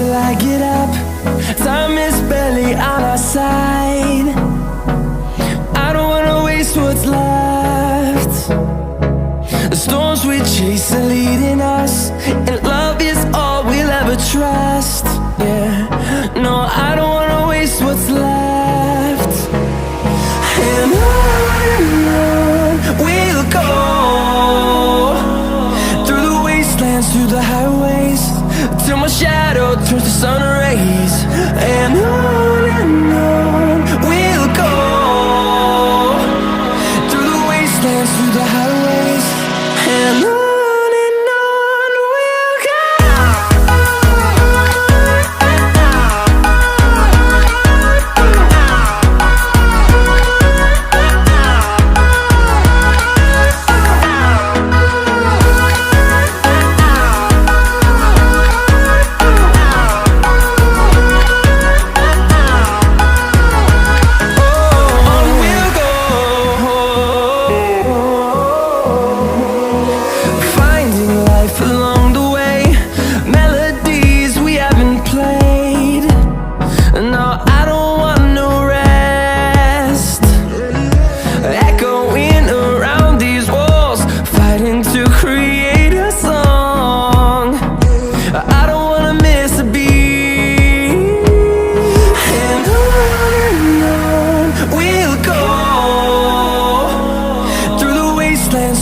till I get up. Time is barely on our side. I don't wanna waste what's left. The storms we chase are leading us, and love is all we'll ever trust. Yeah, no, I don't wanna waste what's left. And on we'll go, through the wastelands, through the highways, till my shadow turns to sun rays. And on we'll go, through the wastelands, through the highways, and on we'll go.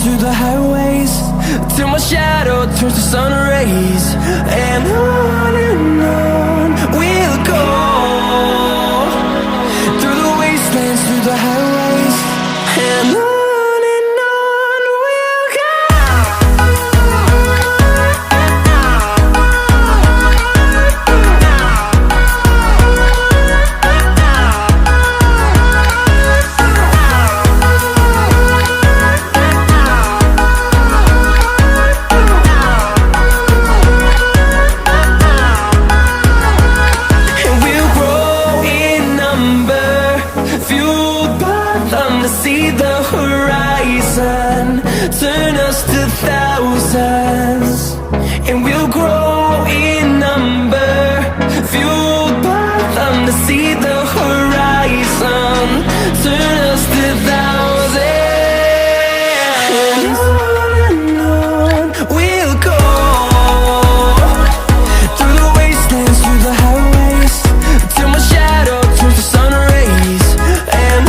Through the highways, till my shadow turns to sun rays. And on we'll go, through the wastelands, through the highways, and on we'll go. See the horizon turn us to thousands, and we'll grow in number, fueled by them. To see the horizon turn us to thousands, and on we'll go, through the wastelands, through the highways, till my shadow turns to sun rays. And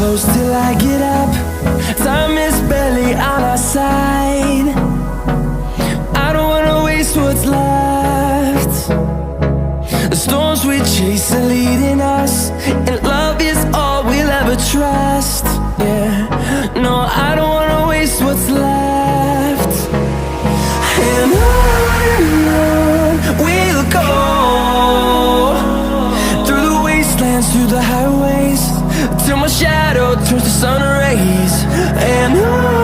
close till I get up. Time is barely on our side. I don't wanna waste what's left. The storms we chase are leading us, and love is all we'll ever trust. Yeah, no, I don't wanna waste what's left. And on we'll go, through the wastelands, through the highways, till my shadow turns to sun rays. And on